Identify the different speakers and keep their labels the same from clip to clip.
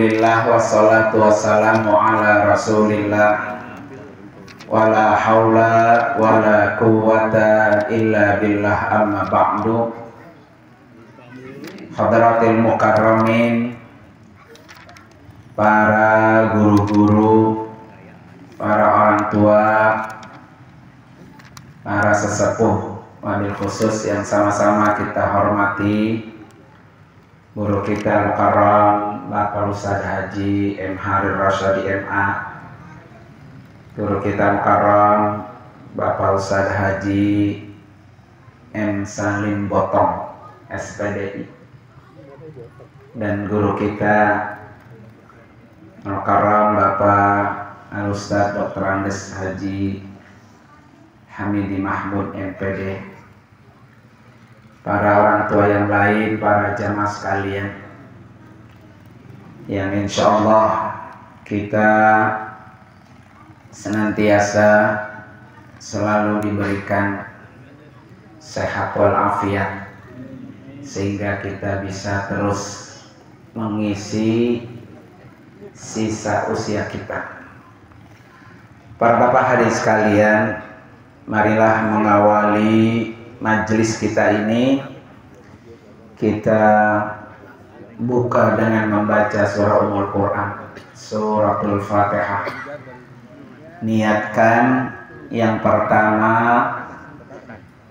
Speaker 1: Alhamdulillah wassalatu wassalamu ala rasulillah wala haula wala quwwata illa billah amma ba'du. Hadratil mukarramin, para guru-guru, para orang tua, para sesepuh, wabil khusus yang sama-sama kita hormati, guru kita Mukarram Bapak Ustadz Haji M. Haril Rasyadi MA, guru kita Mukarram Bapak Ustadz Haji M. Salim Botong SPDI, dan guru kita Mukarram Bapak Al-Ustadz Dr. Andes Haji Hamidi Mahmud MPD, para orang tua yang lain, para jamaah sekalian yang insya Allah kita senantiasa selalu diberikan sehat walafiat sehingga kita bisa terus mengisi sisa usia kita. Para bapak hadirin sekalian, marilah mengawali majelis kita ini, kita buka dengan membaca surah Ummul Quran, suratul Fatihah. Niatkan yang pertama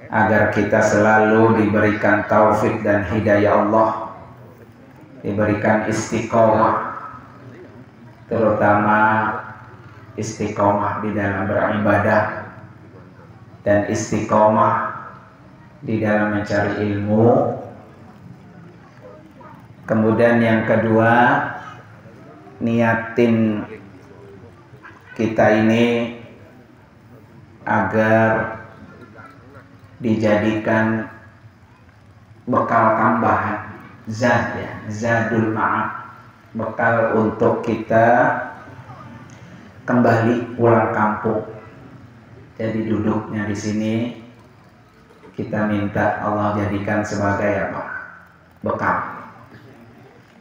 Speaker 1: agar kita selalu diberikan taufik dan hidayah Allah, diberikan istiqomah, terutama istiqomah di dalam beribadah dan istiqomah di dalam mencari ilmu. Kemudian yang kedua, niatin kita ini agar dijadikan bekal tambahan, zad ya, zadul ma'ad, bekal untuk kita kembali pulang kampung. Jadi duduknya di sini kita minta Allah jadikan sebagai apa? Bekal.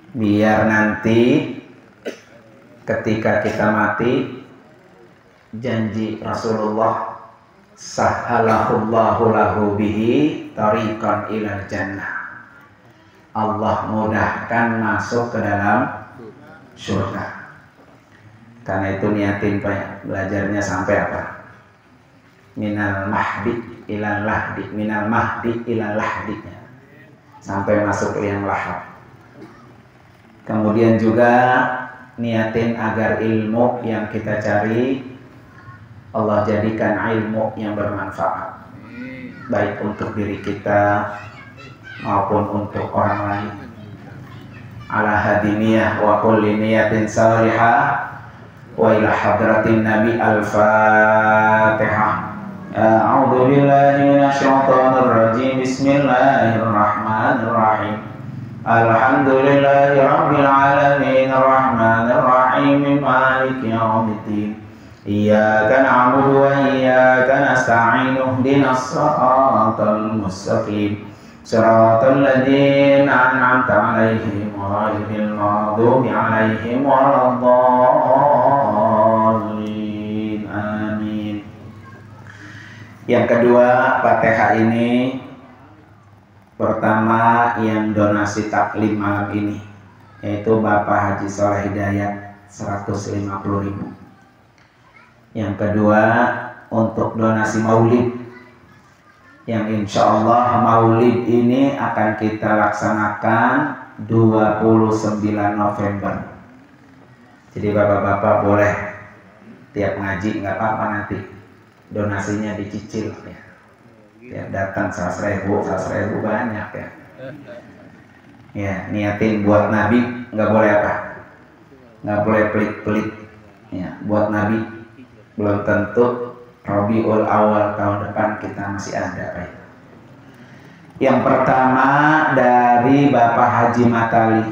Speaker 1: Biar nanti ketika kita mati, janji Rasulullah, sahalahullahu lahu bihi tariqan ilal jannah. Allah mudahkan masuk ke dalam surga. Karena itu niatin belajarnya sampai apa? Minal mahdi ilal lahdi, minal mahdi ilal lahdi, sampai masuk liang lahad. Kemudian juga niatin agar ilmu yang kita cari Allah jadikan ilmu yang bermanfaat, baik untuk diri kita maupun untuk orang lain. Ala hadiniyah wa kulli niyatin salihah wa ila hadratin nabi al-fatihah. A'udzu billahi minasyaitonir rajim. Bismillahirrahmanirrahim. Alhamdulillahi rabbil alamin arrahmanir rahim maliki yaumiddin. Iyyaka na'budu wa iyyaka nasta'in. Ihdinas siratal mustaqim. Siratal ladzina an'amta 'alaihim ghairil maghdubi 'alaihim waladdallin. Amin. Yang kedua, Fatihah ini pertama yang donasi taklim malam ini, yaitu Bapak Haji Soleh Hidayat 150.000. Yang kedua untuk donasi maulid, yang insya Allah maulid ini akan kita laksanakan 29 November. Jadi bapak-bapak boleh tiap ngaji nggak apa-apa, nanti donasinya dicicil ya. Ya datang 100.000 banyak ya. Ya niatin buat Nabi, nggak boleh apa? Nggak boleh pelit-pelit. Ya buat Nabi, belum tentu Rabiul Awal tahun depan kita masih ada ya. Yang pertama dari Bapak Haji Matali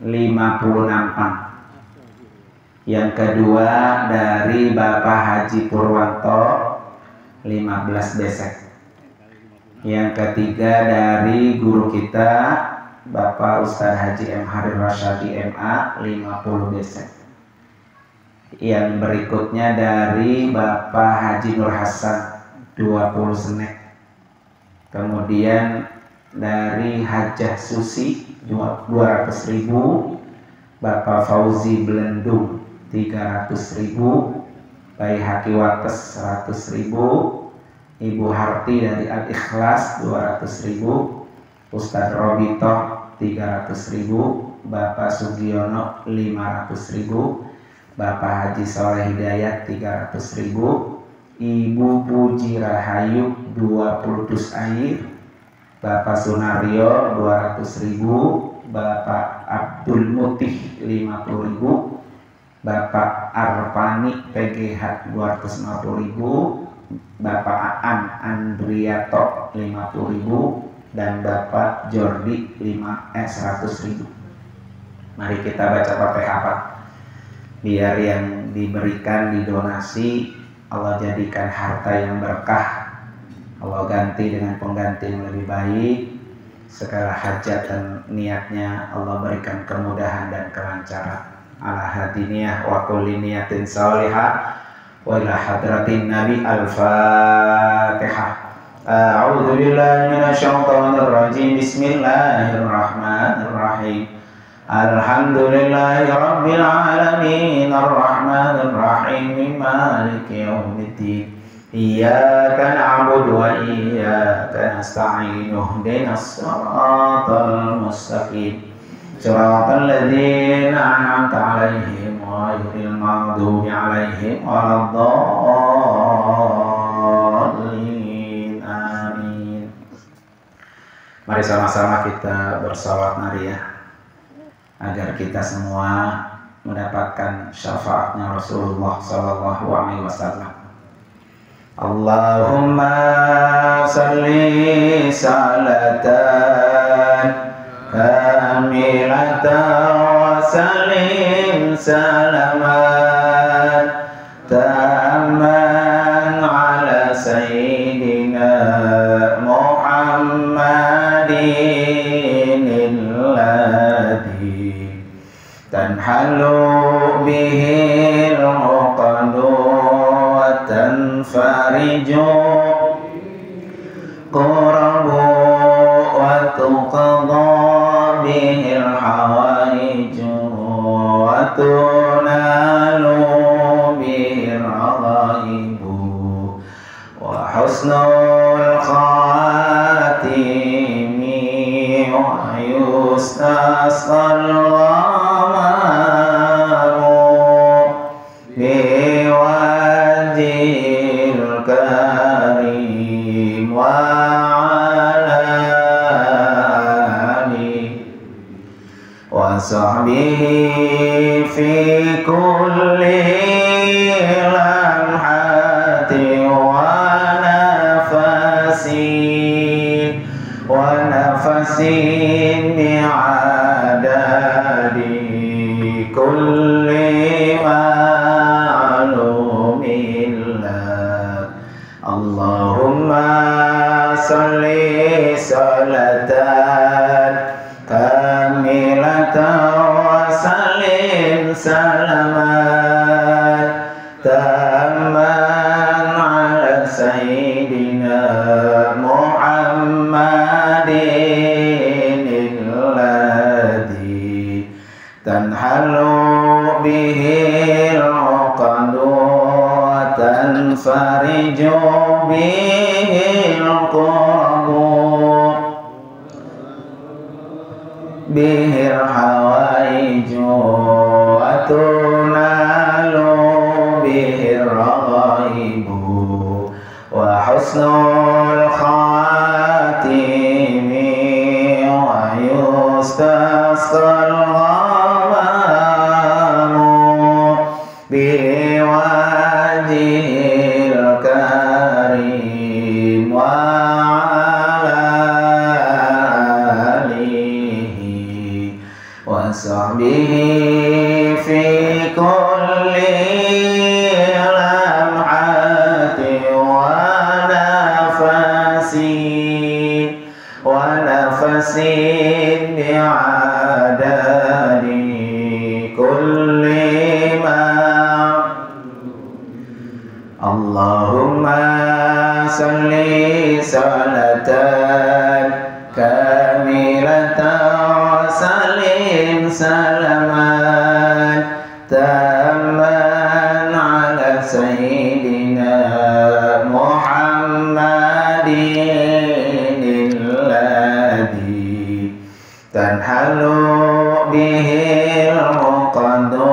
Speaker 1: 56 pan. Yang kedua dari Bapak Haji Purwanto 15 besek. Yang ketiga dari guru kita Bapak Ustadz Haji M. Haril Rasyadi MA 50 besek. Yang berikutnya dari Bapak Haji Nur Hasan 20 senek. Kemudian dari Hajah Susi 200.000, Bapak Fauzi Belendung 300.000, Bayi Haki Wates 100.000, Ibu Harti dari Al Ikhlas 200.000, Ustadz Robito 300.000, Bapak Sugiono 500.000, Bapak Haji Soleh Hidayat 300.000, Ibu Puji Rahayu 20 dus air, Bapak Sunario 200.000, Bapak Abdul Mutih 50.000, Bapak Arpani PGH 250.000, Bapak Aan Andriato 50.000, dan Bapak Jordi 100.000. Mari kita baca Fatihah, biar yang diberikan didonasi Allah jadikan harta yang berkah, Allah ganti dengan pengganti yang lebih baik. Segala hajat dan niatnya Allah berikan kemudahan dan kelancaran. Ala hadiniyah wa kulli niyatin salihah wa ila hadratin nabi. Al-Fatihah. A'udzu billahi minasyaitonir rajim. Bismillahirrahmanirrahim. Alhamdulillahi rabbil alamin arrahmanir rahim maliki yaumiddin. Iyyaka na'budu wa iyyaka nasta'in. Ihdinas siratal mustaqim. Siratal ladzina an'amta 'alaihim ghairil maghdubi 'alaihim waladdallin. Amin. Mari sama-sama kita bersalawat Maria agar kita semua mendapatkan syafaatnya Rasulullah sallallahu alaihi wasallam. Allahumma salli salatan kamilatan wa salim salaman tamman ala sayyidina Muhammadin alladhi tanhalu bihil uqadu wa tanfariju qurabu wa tuqadha bihil hawaiju wa tunalu bihil ghaibu wa husnul khatimi wa yustasqal ghamamu biwajhil karim wa ala alihi wa sahbihi fi kulli lamhati wa nafasin bi'adadi kulli ma'lumin lak. Allahumma salli salatan kamilatan wa salim salaman tamman ala sayyidina Muhammadin alladhi tanhalu bihil uqadu wa tanfariju bihil qurabu bihil hawaiju wa tunalu bihil ghaibu wa husnul khatimi wa yustasqal ghamamu biwajhil karim wa ala alihi wa sahbihi fi kulli lamhati wa nafasin bi'adadi kulli ma Allahumma salli salatan kamilatan salim salaman tamman ala sayyidina Muhammadin alladhi tanhalu bihi al-uqadu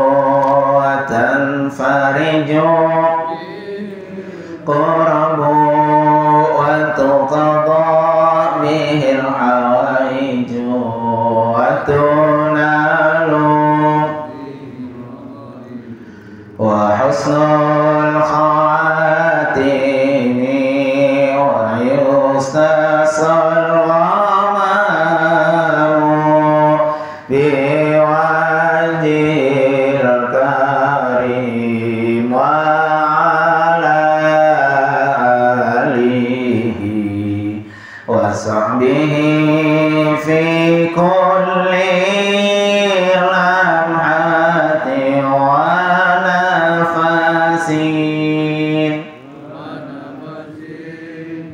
Speaker 1: wa tanfariju qurabu wa tuqadha bihi al-hawaiju wa tunalu wa husnul khawatimi wa yustasal ghamamu biwajhil karim wa sahbihi fi kulli lamhati wa nafasin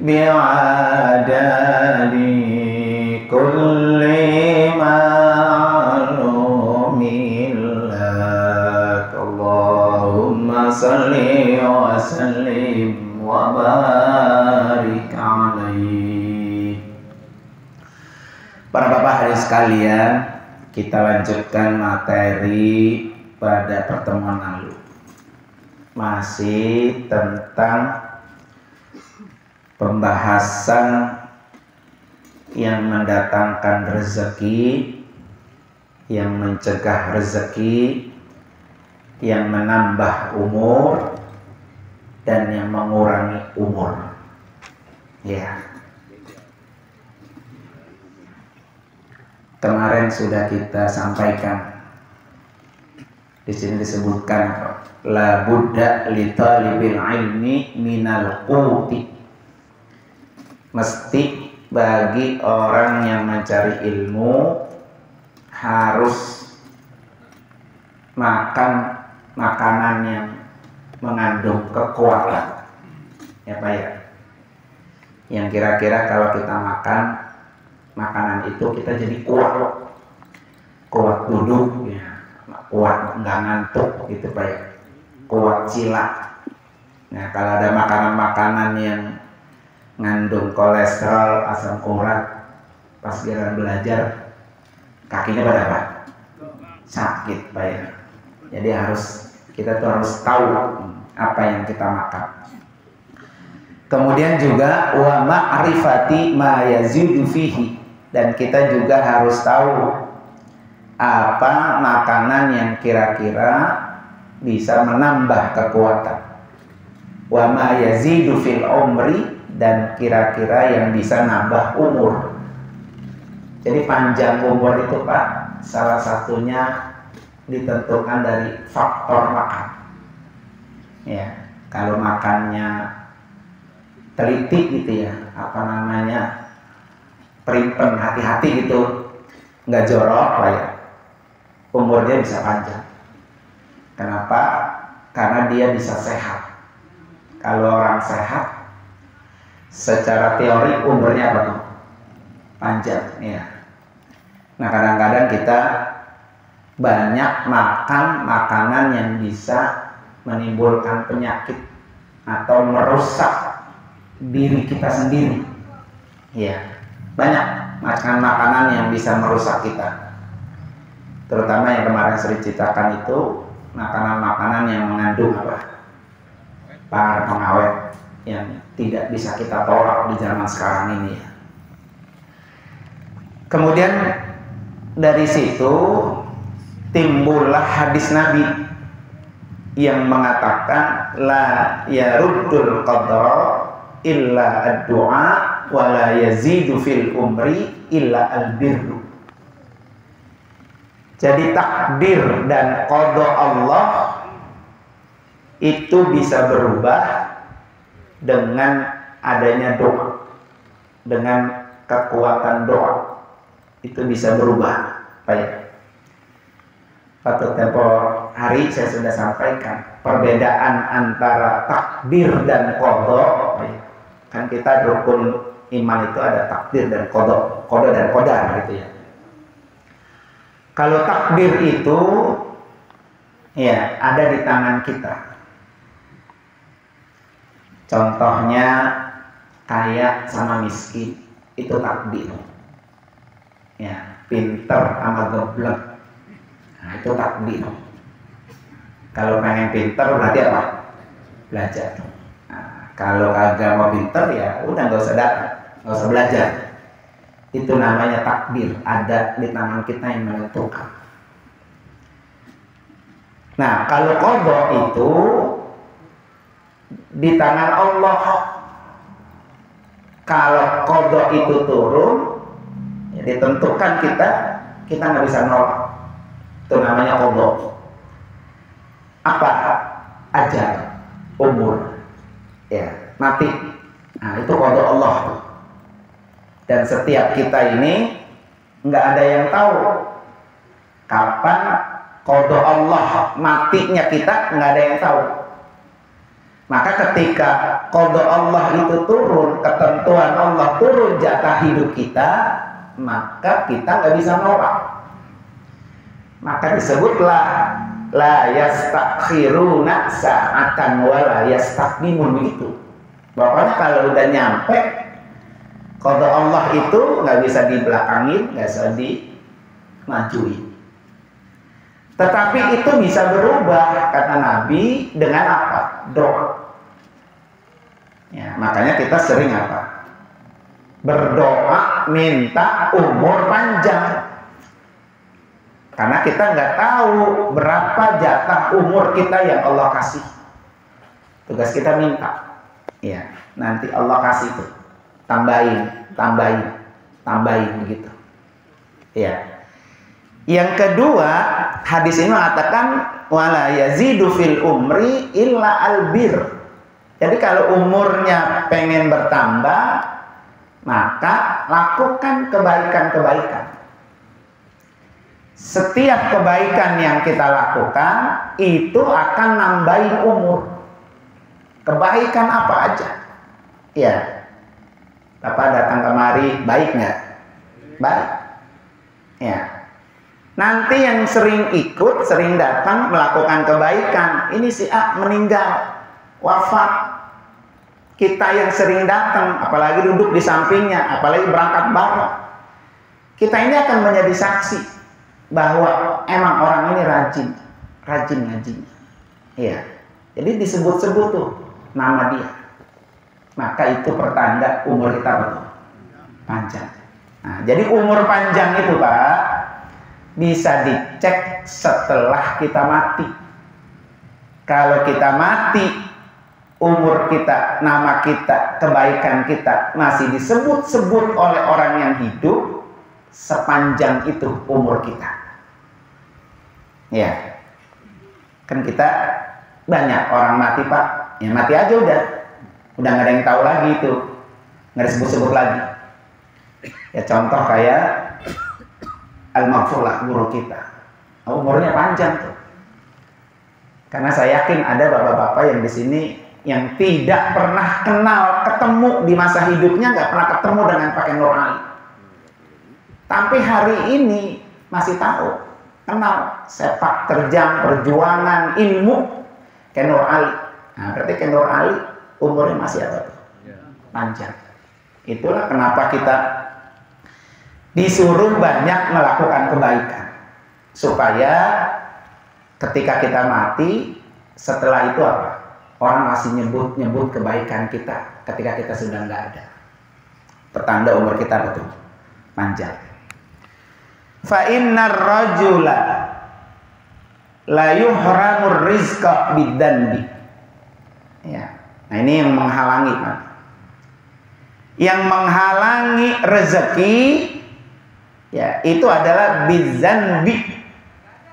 Speaker 1: bi'adadi kulli ma'lumin lak Allahumma salli wa sallim wa barik alaihi. Para bapak hari sekalian, kita lanjutkan materi pada pertemuan lalu. Masih tentang pembahasan yang mendatangkan rezeki, yang mencegah rezeki, yang menambah umur, dan yang mengurangi umur. Ya. Kemarin sudah kita sampaikan. Di sini disebutkan la budda li talibil ilmi minal quti. Mesti bagi orang yang mencari ilmu harus makan makanan yang mengandung kekuatan. Ya Pak ya. Yang kira-kira kalau kita makan makanan itu kita jadi kuat duduk ya, kuat nggak ngantuk gitu Pak ya, kuat sila. Nah kalau ada makanan-makanan yang ngandung kolesterol, asam urat, pas giliran belajar kakinya pada apa? Sakit Pak ya. Jadi kita tuh harus tahu apa yang kita makan. Kemudian juga wa ma'rifati ma yazidu fihi, dan kita juga harus tahu apa makanan yang kira-kira bisa menambah kekuatan. Wa ma yazidu fil umri, dan kira-kira yang bisa nambah umur. Jadi panjang umur itu Pak, salah satunya ditentukan dari faktor makan. Ya, kalau makannya teliti gitu ya, apa namanya, primpen, hati-hati gitu, nggak jorok Pak ya, umurnya bisa panjang. Kenapa? Karena dia bisa sehat. Kalau orang sehat, secara teori umurnya apa tuh? Panjang ya. Nah kadang-kadang kita banyak makan makanan yang bisa menimbulkan penyakit atau merusak diri kita sendiri. Ya, banyak makanan yang bisa merusak kita. Terutama yang kemarin sering ceritakan itu makanan-makanan yang mengandung apa? Pengawet yang tidak bisa kita tolak di zaman sekarang ini ya. Kemudian dari situ timbullah hadis Nabi yang mengatakan la yaruddul qadra illa ad-du'a wa la yazidu fil umri illa al-birru. Jadi takdir dan qada Allah itu bisa berubah dengan adanya doa, dengan kekuatan doa itu bisa berubah. Baik. Pada tempo hari saya sudah sampaikan perbedaan antara takdir dan qada. Kan kita rukun iman itu ada takdir dan qada dan qadar gitu ya. Kalau takdir itu ya ada di tangan kita. Contohnya kaya sama miskin itu takdir. Ya, pinter sama goblok. Nah, itu takdir. Kalau pengen pinter berarti apa? Belajar. Nah, kalau kagak mau pinter ya udah nggak usah datang, nggak usah belajar. Itu namanya takdir, ada di tangan kita yang menentukan. Nah, kalau qada itu di tangan Allah. Kalau qada itu turun, ya ditentukan kita nggak bisa nolak. Itu namanya qada. Apa? Ajal, umur, ya mati. Nah, itu qada Allah. Dan setiap kita ini nggak ada yang tahu kapan qada Allah matinya kita, nggak ada yang tahu. Maka ketika qada Allah itu turun, ketentuan Allah turun jatah hidup kita, maka kita nggak bisa nolak. Maka disebutlah la yastakhiruna sa'atan wa la yastaqdimun begitu. Pokoknya kalau udah nyampe qada Allah itu nggak bisa dibelakangin, nggak bisa dimajuin. Tetapi itu bisa berubah kata Nabi dengan apa? Doa. Ya, makanya kita sering apa? Berdoa minta umur panjang. Karena kita nggak tahu berapa jatah umur kita yang Allah kasih. Tugas kita minta. Ya, nanti Allah kasih itu. Tambahin begitu. Ya. Yang kedua, hadis ini mengatakan wala yazidu fil umri illa albir. Jadi kalau umurnya pengen bertambah, maka lakukan kebaikan-kebaikan. Setiap kebaikan yang kita lakukan itu akan nambahin umur. Kebaikan apa aja? Ya. Bapak datang kemari baik nggak? Baik. Ya. Nanti yang sering ikut, sering datang melakukan kebaikan, ini si A meninggal, wafat. Kita yang sering datang, apalagi duduk di sampingnya, apalagi berangkat bareng, kita ini akan menjadi saksi bahwa emang orang ini rajin ngajinya. Iya. Jadi disebut-sebut tuh nama dia. Maka itu pertanda umur kita betul panjang. Nah, jadi umur panjang itu Pak bisa dicek setelah kita mati. Kalau kita mati, umur kita, nama kita, kebaikan kita masih disebut-sebut oleh orang yang hidup, sepanjang itu umur kita. Ya, kan kita banyak orang mati Pak, ya mati aja udah nggak ada yang tahu lagi itu, nggak disebut-sebut lagi. Ya contoh kayak Al-Maghfurlah guru kita, umurnya panjang tuh. Karena saya yakin ada bapak-bapak yang di sini yang tidak pernah ketemu di masa hidupnya, nggak pernah ketemu dengan pakai Nur Ali. Tapi hari ini masih tahu, kenal sepak terjang, perjuangan, ilmu ke Nur Ali. Nah, berarti ke Nur Ali umurnya masih apa tuh? Panjang. Itulah kenapa kita disuruh banyak melakukan kebaikan. Supaya ketika kita mati, setelah itu apa? Orang masih nyebut kebaikan kita ketika kita sudah nggak ada. Pertanda umur kita betul panjang. Fa innar rajula la yuhramur rizqa bidzanbi. Ya. Nah, ini yang menghalangi, Pak. Yang menghalangi rezeki ya, itu adalah bidzanbi,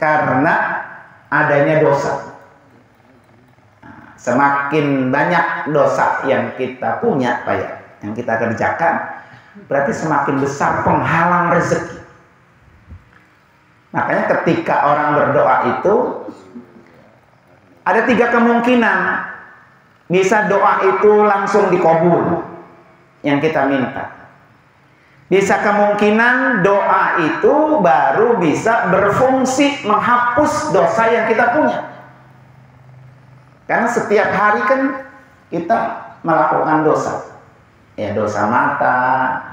Speaker 1: karena adanya dosa. Nah, semakin banyak dosa yang kita punya, Pak ya, yang kita kerjakan, berarti semakin besar penghalang rezeki. Makanya ketika orang berdoa itu ada 3 kemungkinan. Bisa doa itu langsung dikabul yang kita minta. Bisa kemungkinan doa itu baru bisa berfungsi menghapus dosa yang kita punya. Karena setiap hari kan kita melakukan dosa. Ya dosa mata,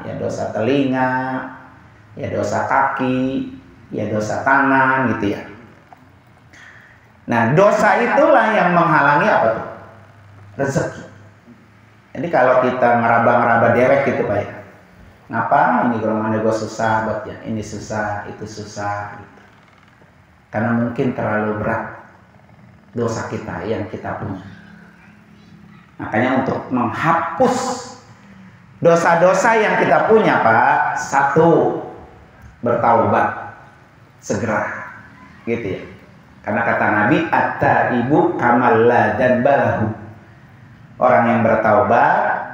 Speaker 1: ya dosa telinga, ya dosa kaki, ya dosa tangan gitu ya. Nah, dosa itulah yang menghalangi apa tuh? Rezeki. Jadi kalau kita ngeraba-ngeraba dewek gitu Pak ya. Ngapa ini rumahnya gue susah buat ya, ini susah, itu susah gitu. Karena mungkin terlalu berat dosa kita yang kita punya. Makanya untuk menghapus dosa-dosa yang kita punya Pak, 1, bertaubat segera gitu ya. Karena kata Nabi, at-taibu kamal la dzanbalahu. Orang yang bertaubat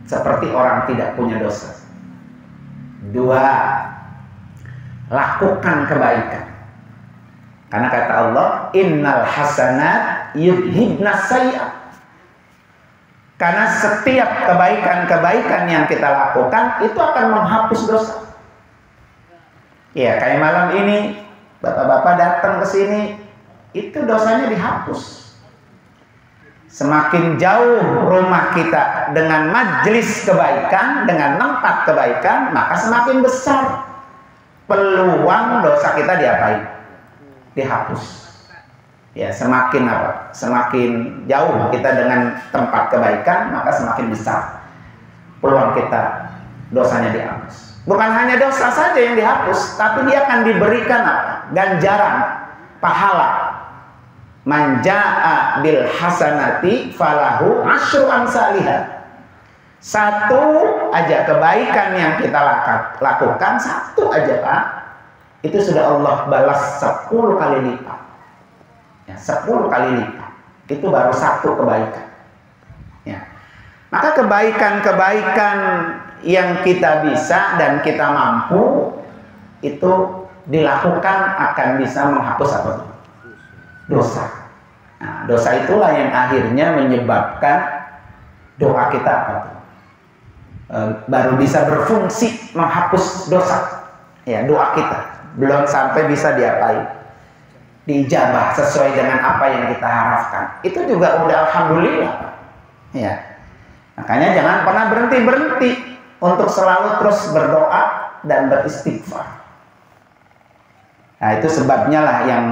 Speaker 1: seperti orang tidak punya dosa. 2, lakukan kebaikan. Karena kata Allah, innal hasanat yudhibnas sayyi'at. Karena setiap kebaikan-kebaikan yang kita lakukan itu akan menghapus dosa. Ya, kayak malam ini bapak-bapak datang ke sini, itu dosanya dihapus. Semakin jauh rumah kita dengan majelis kebaikan, dengan tempat kebaikan, maka semakin besar peluang dosa kita diapain? Dihapus. Ya, semakin apa? Semakin jauh kita dengan tempat kebaikan, maka semakin besar peluang kita dosanya dihapus. Bukan hanya dosa saja yang dihapus, tapi dia akan diberikan apa? Ganjaran, pahala. Man jaa bil hasanati falahu asyru amsalihah. 1 aja kebaikan yang kita lakukan, 1 aja Pak, itu sudah Allah balas 10 kali lipat. Ya, 10 kali lipat. Itu baru 1 kebaikan. Ya. Maka kebaikan-kebaikan yang kita bisa dan kita mampu itu dilakukan akan bisa menghapus apa tuh? Dosa. Nah, dosa itulah yang akhirnya menyebabkan doa kita apa tuh? Baru bisa berfungsi menghapus dosa. Ya, doa kita belum sampai bisa diapain? Diijabah sesuai dengan apa yang kita harapkan. Itu juga udah alhamdulillah. Ya. Makanya jangan pernah berhenti untuk selalu terus berdoa dan beristighfar. Nah, itu sebabnya lah yang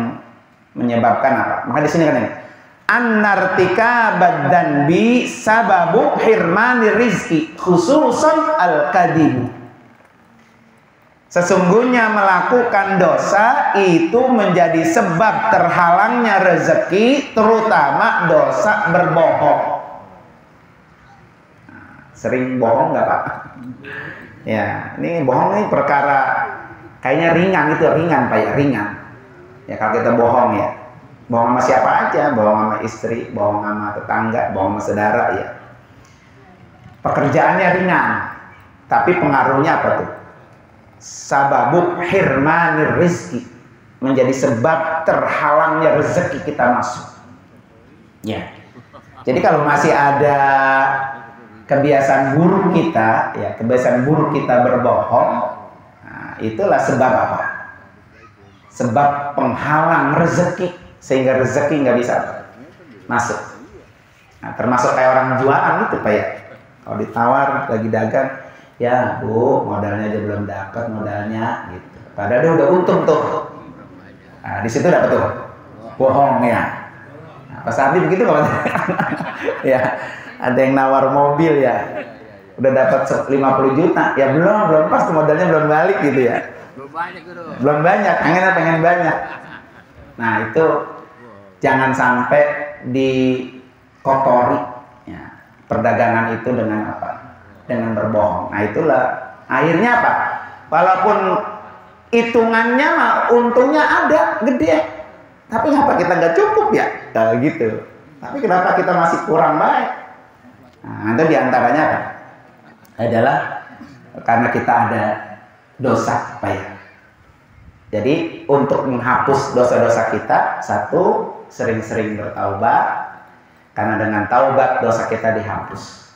Speaker 1: menyebabkan apa? Maka di sini kan ini annartika badan bi sababu hirmani rizki khususan al-kadib. Sesungguhnya melakukan dosa itu menjadi sebab terhalangnya rezeki, terutama dosa berbohong. Sering bohong nggak Pak? Ya, ini bohong ini perkara kayaknya ringan, itu ringan Pak ya, ringan. Ya kalau kita bohong ya, bohong sama siapa aja, bohong sama istri, bohong sama tetangga, bohong sama saudara ya. Pekerjaannya ringan, tapi pengaruhnya apa tuh? Sababu hirmanir rizki, menjadi sebab terhalangnya rezeki kita masuk. Ya. Jadi kalau masih ada kebiasaan buruk kita, ya kebiasaan buruk kita berbohong, nah, itulah sebab apa? Sebab penghalang rezeki, sehingga rezeki nggak bisa masuk. Nah, termasuk kayak orang jualan itu Pak ya. Kalau ditawar lagi dagang, ya Bu, modalnya aja belum dapat modalnya gitu. Padahal dia udah untung tuh. Nah, di situ dapat tuh bohong ya. Nah, Pak Sardi begitu Pak. Ya, ada yang nawar mobil ya. Udah dapat 50 juta, ya belum pas tuh modalnya belum balik gitu ya. Belum banyak, pengen banyak. Nah, itu jangan sampai dikotori ya, perdagangan itu dengan apa? Dengan berbohong. Nah, itulah akhirnya apa? Walaupun hitungannya mah untungnya ada gede, tapi kenapa kita nggak cukup ya? Gitu. Tapi kenapa kita masih kurang baik? Nah, itu diantaranya apa? Adalah karena kita ada dosa, Pak ya. Jadi untuk menghapus dosa-dosa kita, satu, sering-sering bertaubat, karena dengan taubat dosa kita dihapus.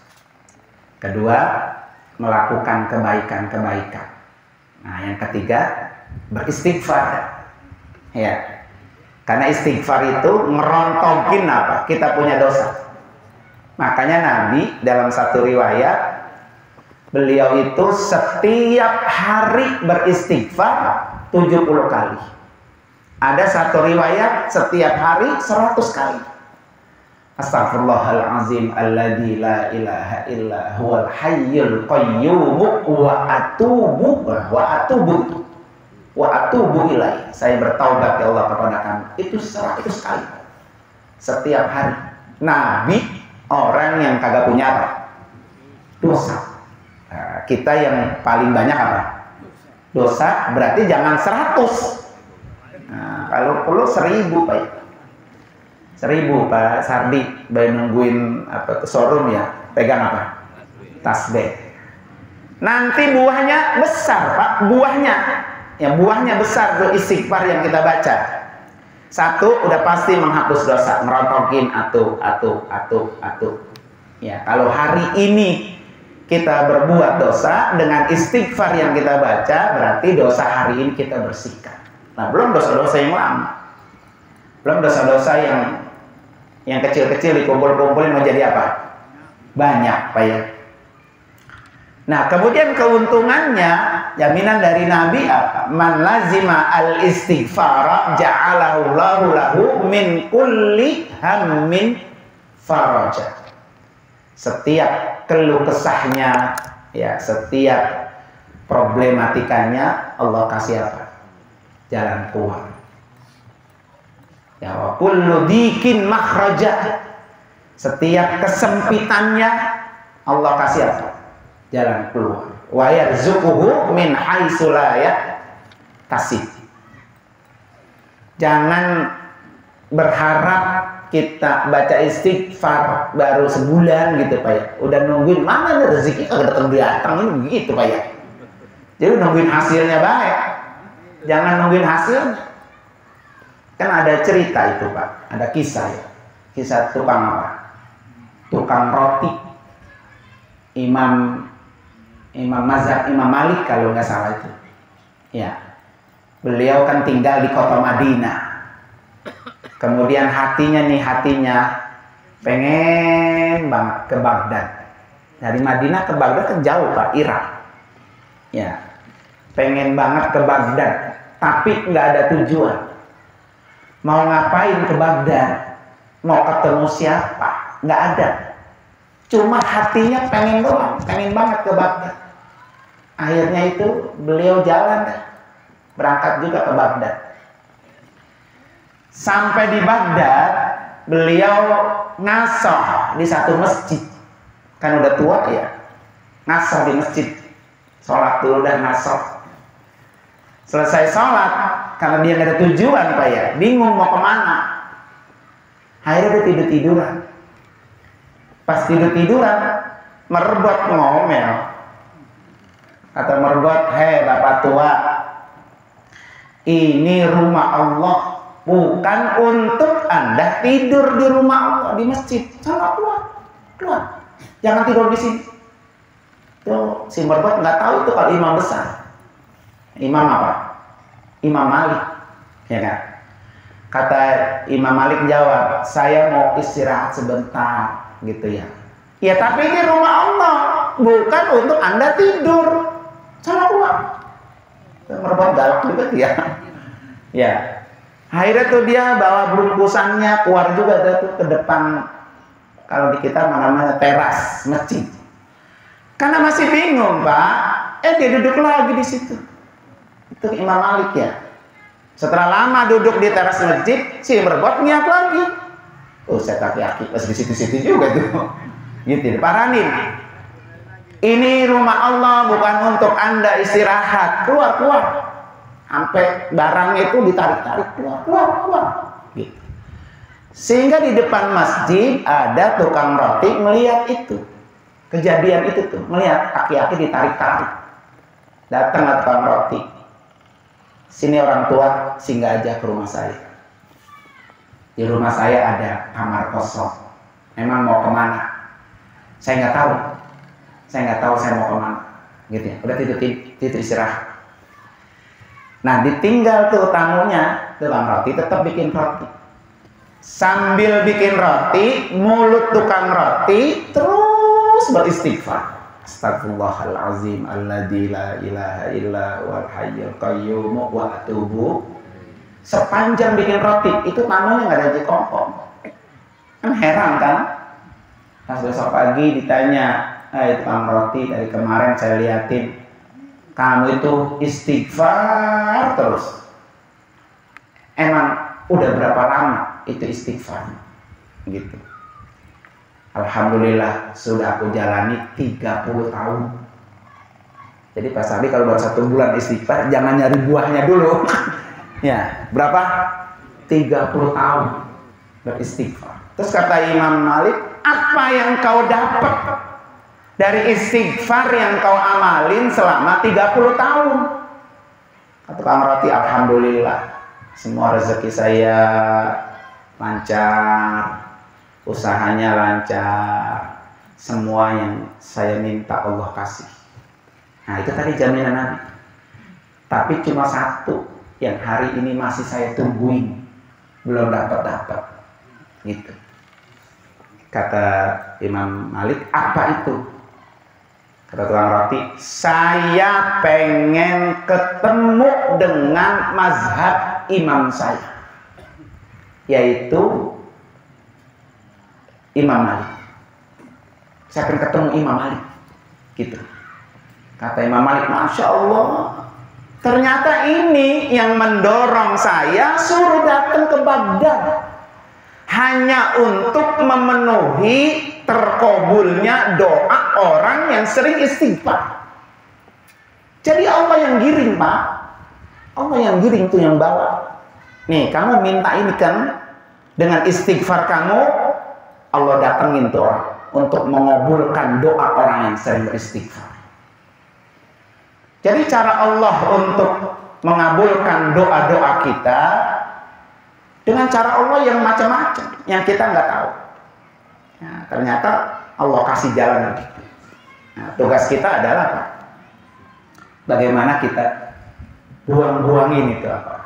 Speaker 1: Kedua, melakukan kebaikan-kebaikan. Nah, yang ketiga, beristighfar. Ya. Karena istighfar itu ngerontokin apa? Kita punya dosa. Makanya Nabi dalam satu riwayat, beliau itu setiap hari beristighfar 70 kali. Ada satu riwayat setiap hari 100 kali. Astaghfirullahalazim alladzi la ilaha illa huwal hayyul qayyum wa atubu ilaih. Saya bertaubat ya Allah kepada kamu. Itu 100 kali. Setiap hari. Nabi orang yang kagak punya apa? Dosa. Nah, kita yang paling banyak apa? Dosa, berarti jangan 100. Nah, kalau perlu 1000 Pak. 1000 Pak Sardi, bayi nungguin apa ke showroom ya, pegang apa? Tasbih. Nanti buahnya besar Pak, buahnya. Ya buahnya besar tuh istighfar yang kita baca. Satu, udah pasti menghapus dosa, merontokin atuh. Ya, kalau hari ini kita berbuat dosa dengan istighfar yang kita baca, berarti dosa hari ini kita bersihkan. Nah, belum dosa-dosa yang lama. Belum dosa-dosa yang kecil-kecil dikumpul-kumpulin mau jadi apa? Banyak, Pak ya. Nah, kemudian keuntungannya, jaminan dari Nabi apa? Man lazima al-istighfara ja'alahu lahu min kulli hammin faraja. Setiap keluh kesahnya, ya, setiap problematikanya Allah kasih apa? Jalan keluar. Ya, wa kullu dikin makhraja. Setiap kesempitannya Allah kasih apa? Jalan keluar. Wa yarzuquhu min haitsu la yahtasib. Jangan berharap kita baca istighfar baru sebulan gitu Pak ya. Udah nungguin mana nih rezeki kagak datang ini begitu Pak ya. Jadi nungguin hasilnya baik. Jangan nungguin hasilnya. Kan ada cerita itu Pak, ada kisah ya. Kisah tukang apa? Tukang roti. Imam mazhab Imam Malik kalau nggak salah itu. Ya. Beliau kan tinggal di kota Madinah. Kemudian hatinya pengen banget ke Baghdad. Dari Madinah ke Baghdad kan jauh Pak, Irak. Ya. Pengen banget ke Baghdad, tapi nggak ada tujuan. Mau ngapain ke Baghdad? Mau ketemu siapa? Nggak ada. Cuma hatinya pengen doang, pengen banget ke Baghdad. Akhirnya itu beliau jalan, berangkat juga ke Baghdad. Sampai di Baghdad, beliau ngasoh di satu masjid. Kan udah tua ya, ngasoh di masjid. Sholat dulu dan ngasoh. Selesai sholat, karena dia nggak ada tujuan Pak ya, bingung mau kemana. Akhirnya dia tidur-tiduran. Pas tidur-tiduran, merebot ngomel. Kata merebot, hei Bapak tua, ini rumah Allah, bukan untuk Anda tidur di rumah Allah, di masjid. Sana keluar. Jangan tidur di sini. Tuh, si merebot nggak tahu itu kalau imam besar. Imam apa? Imam Malik. Ya kan? Kata Imam Malik jawab, saya mau istirahat sebentar. Gitu ya. Ya tapi ini rumah Allah, bukan untuk Anda tidur. Sana keluar. Merebut galak juga dia. Ya. Akhirnya tuh dia bawa bungkusannya keluar juga tuh ke depan, kalau di kita namanya teras masjid. Karena masih bingung Pak, dia duduk lagi di situ. Itu Imam Malik ya. Setelah lama duduk di teras masjid, si merebut niat lagi. Oh, saya tak yakin pas di situ-situ juga tuh. Gitu, paranin. Ini rumah Allah, bukan untuk Anda istirahat. Keluar. Sampai barang itu ditarik-tarik keluar. Gitu. Sehingga di depan masjid ada tukang roti melihat itu. Kejadian itu tuh, melihat aki-aki ditarik-tarik. Datang tukang roti. sini orang tua singgah aja ke rumah saya. Di rumah saya ada kamar kosong. Memang mau kemana? Saya nggak tahu. Saya mau kemana. Gitu ya. Udah tidur istirahat. Nah, ditinggal tuh tamunya, tukang roti tetap bikin roti. Sambil bikin roti, mulut tukang roti terus beristighfar. Astagfirullahalazim alladzi la ilaha illa huwal hayyul qayyum wa atubu. Sepanjang bikin roti itu tamunya nggak ada jekongkong. Kan heran kan? Pas besok pagi ditanya, tukang roti dari kemarin saya liatin kamu itu istighfar terus. Emang udah berapa lama itu istighfar? Gitu. Alhamdulillah sudah aku jalani 30 tahun. Jadi Pak Sabi kalau baru 1 bulan istighfar jangan nyari buahnya dulu. Ya, berapa? 30 tahun beristighfar. Terus kata Imam Malik, apa yang kau dapat dari istighfar yang kau amalin selama 30 tahun? Kata Kang Roti, alhamdulillah semua rezeki saya lancar, usahanya lancar, semua yang saya minta Allah kasih. Nah, itu tadi jaminan Nabi. Tapi cuma satu yang hari ini masih saya tungguin, belum dapat. Gitu. Kata Imam Malik, apa itu? Kata tukang roti, saya pengen ketemu dengan mazhab imam saya, yaitu Imam Malik. Saya pengen ketemu Imam Malik. Gitu. Kata Imam Malik, Masya Allah, ternyata ini yang mendorong saya suruh datang ke Baghdad hanya untuk memenuhi terkabulnya doa orang yang sering istighfar. Jadi Allah yang giring, Pak. Allah yang giring tuh yang bawa. Nih, kamu minta ini kan dengan istighfar kamu, Allah datengin tuh orang untuk mengabulkan doa orang yang sering beristighfar. Jadi cara Allah untuk mengabulkan doa-doa kita dengan cara Allah yang macam-macam, yang kita nggak tahu. Nah, ternyata Allah kasih jalan. Nah, tugas kita adalah apa? Bagaimana kita buang-buangin itu apa?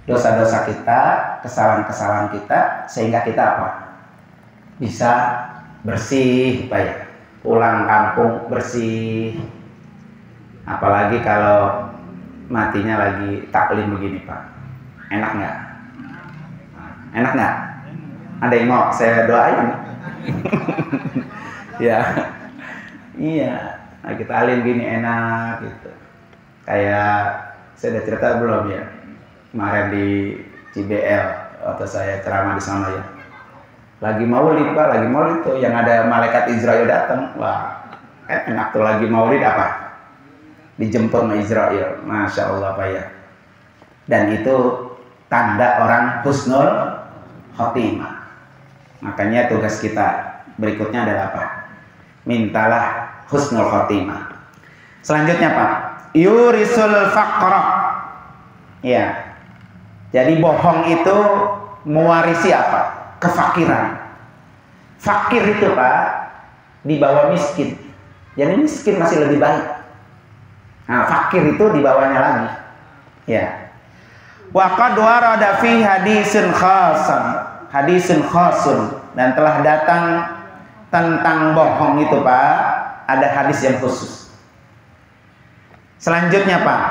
Speaker 1: Dosa-dosa kita, kesalahan-kesalahan kita, sehingga kita apa? Bisa bersih, Pak ya. Pulang kampung bersih. Apalagi kalau matinya lagi taklim begini, Pak. Enak nggak? Enak nggak? Ada yang mau saya doain? Ya, iya. Nah, kita alim gini enak gitu. Kayak saya udah cerita belum ya? Kemarin di CBL waktu saya ceramah di sana ya. Lagi maulid, Pak, lagi maulid tuh yang ada malaikat Israel datang. Wah, kan enak tuh lagi maulid apa? Dijemput sama Israel, Masya Allah, Pak ya. Dan itu tanda orang husnul khotimah. Makanya tugas kita berikutnya adalah apa? Mintalah husnul khotimah. Selanjutnya, Pak, yurisul faqra. Ya. Jadi bohong itu mewarisi apa? Kefakiran. Fakir itu, Pak, di bawah miskin. Jadi miskin masih lebih baik. Nah, fakir itu di bawahnya lagi. Ya. Wa qad warada fi hadisin khasun dan telah datang tentang bohong itu, Pak, ada hadis yang khusus. Selanjutnya, Pak,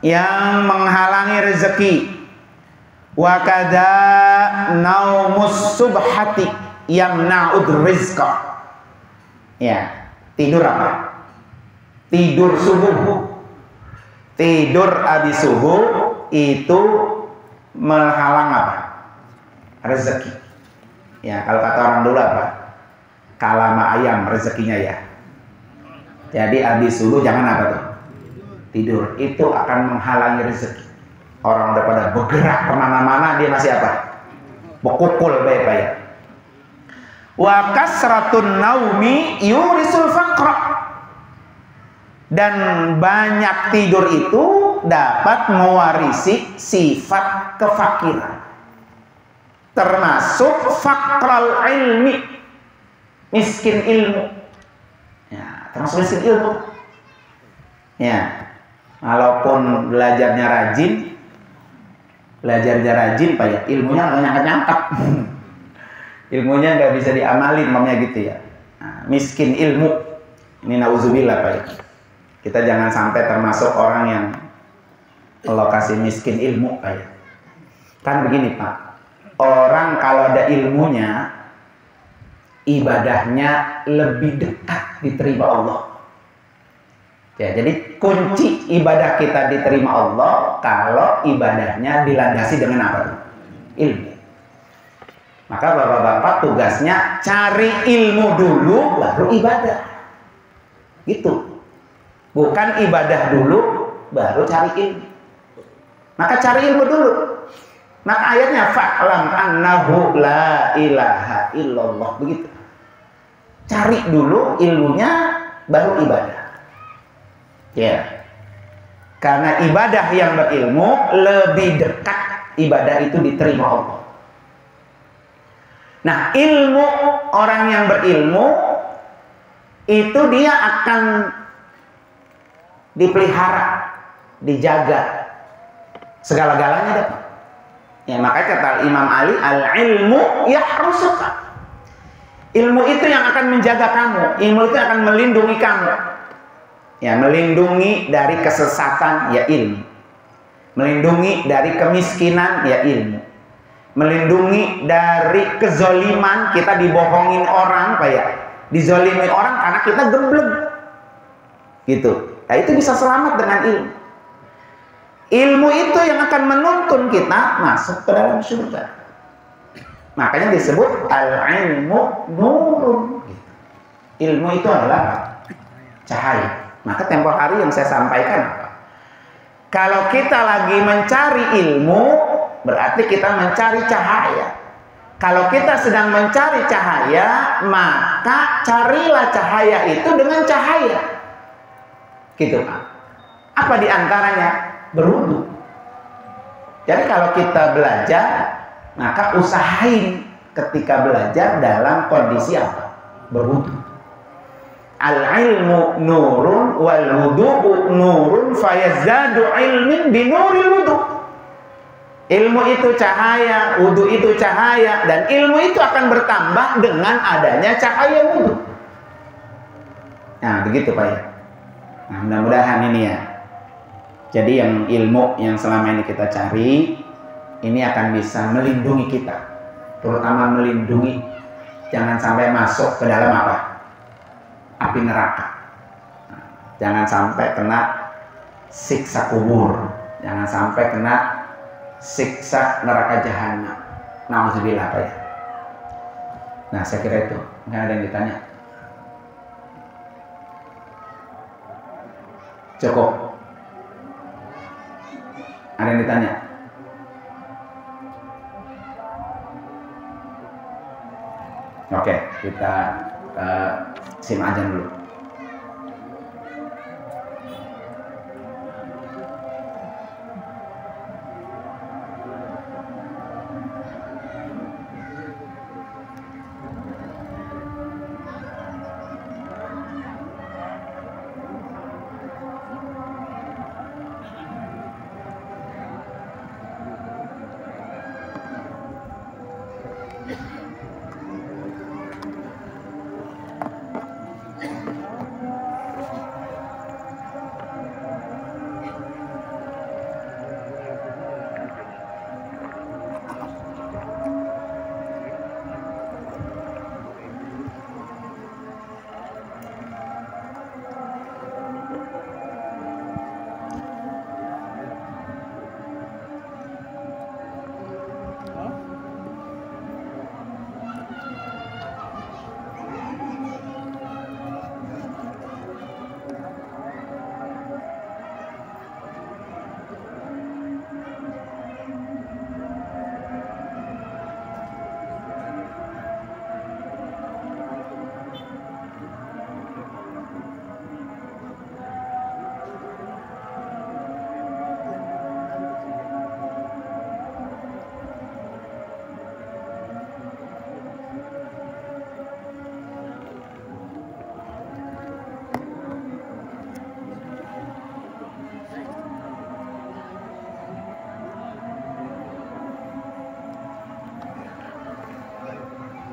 Speaker 1: yang menghalangi rezeki. Wa kadza naumus subhati yamna'ud rizqa. Ya, tidur apa? Tidur subuh. Tidur habis subuh itu menghalang apa? Rezeki. Ya, kalau kata orang dulu apa? Kalama ayam rezekinya ya. Jadi habis subuh jangan apa tuh? Tidur. Itu akan menghalangi rezeki. Orang udah pada bergerak kemana-mana, dia masih apa? Bekukul baik ya. Wa kasratun naumi yurisul faqra. Dan banyak tidur itu dapat mewarisi sifat kefakiran, termasuk faqral ilmi, miskin ilmu. Ya, termasuk miskin ilmu. Ya, walaupun belajarnya rajin, Pak ya, ilmunya nggak nyangkat-nyangkat. Ilmunya nggak bisa diamalin, mamanya gitu ya. Nah, miskin ilmu, ini nauzubillah Pak ya. Kita jangan sampai termasuk orang yang lokasi miskin ilmu Pak ya. Kan begini Pak, orang kalau ada ilmunya, ibadahnya lebih dekat diterima Allah. Ya, jadi kunci ibadah kita diterima Allah kalau ibadahnya dilandasi dengan apa tuh? Ilmu. Maka bapak-bapak tugasnya cari ilmu dulu baru ibadah. Gitu. Bukan ibadah dulu baru cari ilmu. Maka cari ilmu dulu. Maka ayatnya fa'lam annahu la ilaha illallah, begitu. Cari dulu ilmunya baru ibadah. Ya, karena ibadah yang berilmu lebih dekat ibadah itu diterima Allah. Nah, ilmu orang yang berilmu itu dia akan dipelihara, dijaga, segala-galanya dapat. Ya, makanya kata Imam Ali, al-ilmu yahrusuka. Ilmu itu yang akan menjaga kamu, ilmu itu akan melindungi kamu. Ya, melindungi dari kesesatan ya ilmu, melindungi dari kemiskinan ya ilmu, melindungi dari kezoliman, kita dibohongin orang Pak ya, dizolimi orang karena kita geblek gitu. Nah, itu bisa selamat dengan ilmu. Ilmu itu yang akan menuntun kita masuk ke dalam surga. Makanya disebut al-ilmu nurun. Ilmu itu adalah cahaya. Maka tempo hari yang saya sampaikan apa? Kalau kita lagi mencari ilmu, berarti kita mencari cahaya. Kalau kita sedang mencari cahaya, maka carilah cahaya itu dengan cahaya. Gitu Pak. Apa diantaranya? Berwudu. Jadi kalau kita belajar, maka usahain ketika belajar dalam kondisi apa? Berwudu. Al-ilmu nurun wal wudu'u nurun fayazdadu ilmin binuril wudu. Ilmu itu cahaya, wudu itu cahaya, dan ilmu itu akan bertambah dengan adanya cahaya wudu. Nah, begitu Pak ya. Nah, mudah-mudahan ini ya. Jadi yang ilmu yang selama ini kita cari, ini akan bisa melindungi kita. Terutama melindungi jangan sampai masuk ke dalam apa? Api neraka. Jangan sampai kena siksa kubur, jangan sampai kena siksa neraka jahanam. Nauzubillah Pak ya. Nah, saya kira itu. Mungkin ada yang ditanya. Cukup. Ada yang ditanya? Oke, kita sim aja dulu.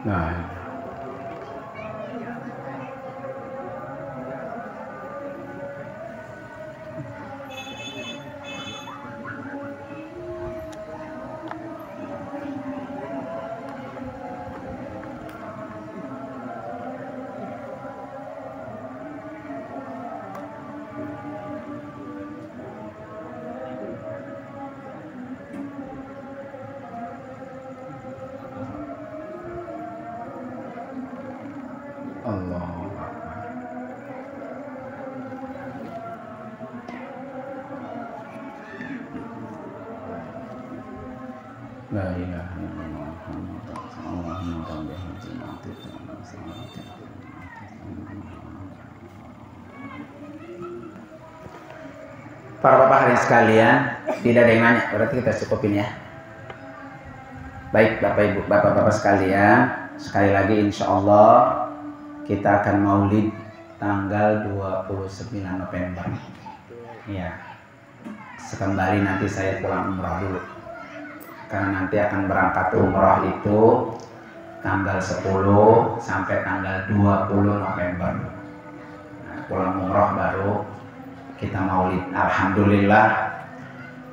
Speaker 1: Nah, Allah. La ilaha illallah Muhammadur Rasulullah. Para bapak hadirin sekalian, tidak ada yang nanya, berarti kita cukupin ya. Baik bapak ibu, bapak-bapak sekalian, sekali lagi insya Allah kita akan maulid tanggal 29 November. Ya, sekembali nanti saya pulang umrah dulu, karena nanti akan berangkat umrah itu tanggal 10 sampai tanggal 20 November. Nah, pulang umrah baru kita maulid. Alhamdulillah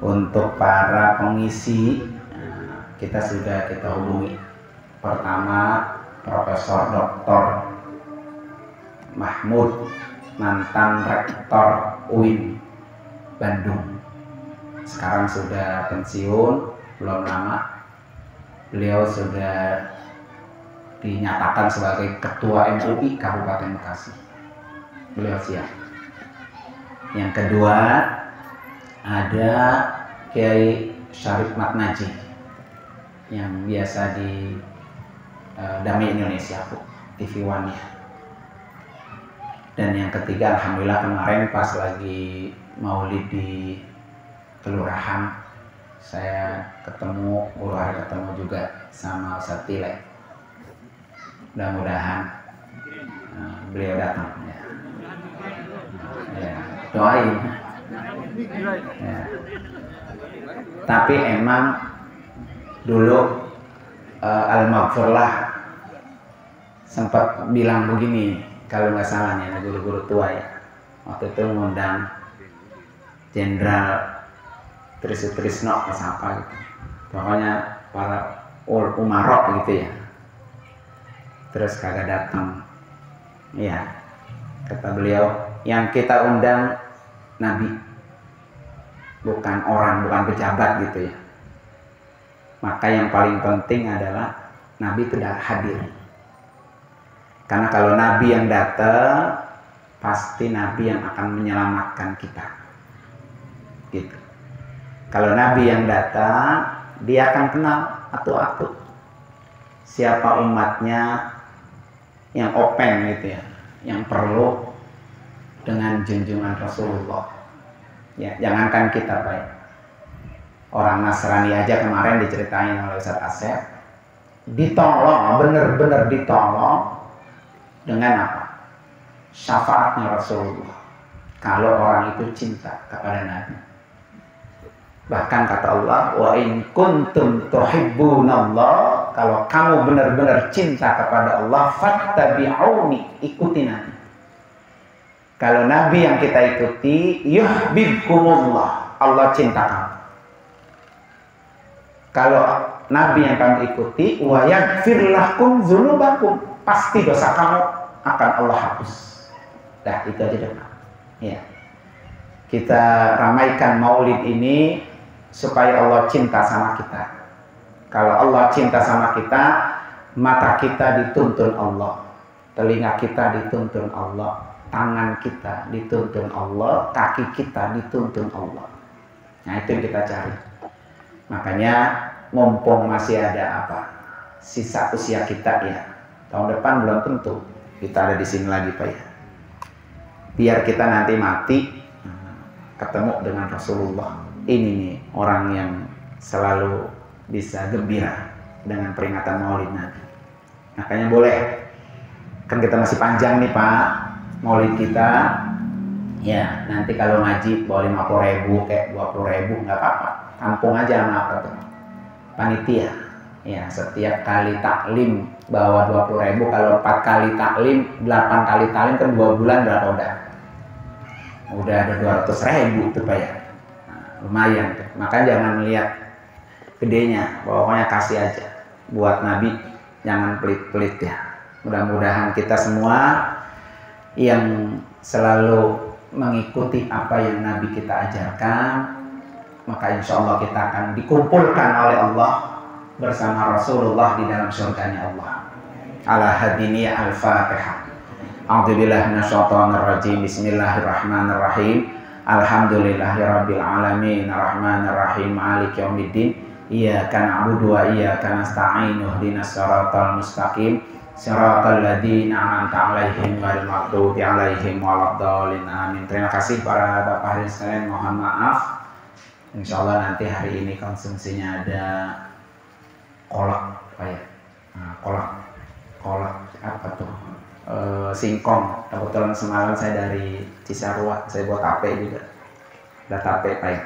Speaker 1: untuk para pengisi kita sudah hubungi. Pertama Profesor Dr. Mahmud, mantan Rektor UIN Bandung, sekarang sudah pensiun belum lama. Beliau sudah dinyatakan sebagai Ketua MUI Kabupaten Bekasi. Beliau siap. Yang kedua ada Kiai Syarif Matnaji yang biasa di Damai Indonesia TV One ya. Dan yang ketiga alhamdulillah kemarin pas lagi maulid di kelurahan saya ketemu juga sama Ustaz Tile. Mudah-mudahan beliau datang ya. Ya, doain ya. Tapi emang dulu Al-Maghfurlah sempat bilang begini, kalau nggak salah nih guru-guru tua ya, waktu itu mengundang Jenderal Trisno siapa gitu, pokoknya para umarok gitu ya, terus kagak datang ya. Kata beliau, yang kita undang Nabi, bukan orang, bukan pejabat gitu ya. Maka yang paling penting adalah Nabi tidak hadir. Karena kalau Nabi yang datang, pasti Nabi yang akan menyelamatkan kita. Gitu. Kalau Nabi yang datang, dia akan kenal atu-atu siapa umatnya yang open gitu ya, yang perlu dengan junjungan Rasulullah. Ya, jangankan kita baik. Orang Nasrani aja kemarin diceritain oleh Ustaz Asep, ditolong, benar-benar ditolong dengan apa? Syafaatnya Rasulullah. Kalau orang itu cinta kepada Nabi. Bahkan kata Allah, wa in kuntum tuhibbunallah, kalau kamu benar-benar cinta kepada Allah, fattabi'uni, ikuti Nabi. Kalau Nabi yang kita ikuti, yuhibbukumullah, Allah cinta kamu. Kalau Nabi yang kamu ikuti, wa yaghfir lakum dzunubakum, pasti dosa kamu akan Allah hapus. Dah, itu aja deh. Ya. Kita ramaikan maulid ini supaya Allah cinta sama kita. Kalau Allah cinta sama kita, mata kita dituntun Allah, telinga kita dituntun Allah, tangan kita dituntun Allah, kaki kita dituntun Allah. Nah, itu yang kita cari. Makanya mumpung masih ada apa? Sisa usia kita ya. Tahun depan belum tentu kita ada di sini lagi Pak ya. Biar kita nanti mati ketemu dengan Rasulullah. Ini nih orang yang selalu bisa gembira dengan peringatan Maulid Nabi. Makanya boleh, kan kita masih panjang nih Pak Maulid kita. Ya, nanti kalau ngaji bawa 50.000 kayak 20.000 nggak apa-apa. Tampung aja sama apa tuh? Panitia. Ya, setiap kali taklim bawa 20.000, kalau 4 kali taklim, 8 kali taklim kan 2 bulan berapa udah? Udah ada 200.000 tuh Pak ya. Nah, lumayan tuh. Maka jangan melihat gedenya, pokoknya kasih aja. Buat Nabi jangan pelit-pelit ya. Mudah-mudahan kita semua yang selalu mengikuti apa yang Nabi kita ajarkan, maka insya Allah kita akan dikumpulkan oleh Allah bersama Rasulullah di dalam surganya Allah. Ala hadini al-Fatihah. A'udzubillahi minasyaitonir rajim. Bismillahirrahmanirrahim. Alhamdulillahirabbil alamin arrahmanir rahim maliki yaumiddin. Iyyaka na'budu wa iyyaka nasta'in ihdinas siratal mustaqim. Siratal ladzina an'amta 'alaihim ghairil maghdubi 'alaihim waladdallin. Amin. Terima kasih para Bapak hadirin sekalian, mohon maaf. Insyaallah nanti hari ini konsumsinya ada kolak apa ya? Nah, kolak apa tuh? Singkong. Kebetulan semalam saya dari Cisarua, saya buat tape juga. Udah tape Pak ya.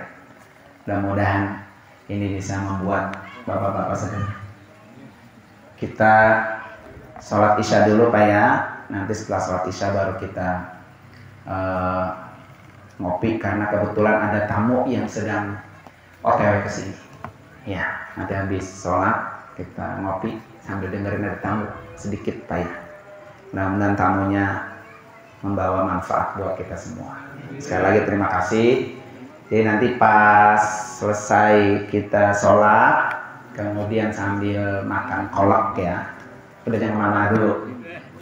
Speaker 1: Mudah-mudahan ini bisa membuat bapak-bapak sedang. Kita sholat isya dulu Pak ya. Nanti setelah sholat isya baru kita ngopi, karena kebetulan ada tamu yang sedang OTW ke sini. Ya, nanti habis sholat kita ngopi sambil dengerin ada tamu sedikit Pak ya. Mudah-mudahan tamunya membawa manfaat buat kita semua. Sekali lagi terima kasih. Jadi nanti pas selesai kita sholat, kemudian sambil makan kolak ya. Udah jangan kemana dulu.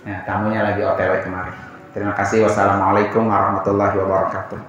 Speaker 1: Nah, tamunya lagi OTW kemari. Terima kasih. Wassalamualaikum warahmatullahi wabarakatuh.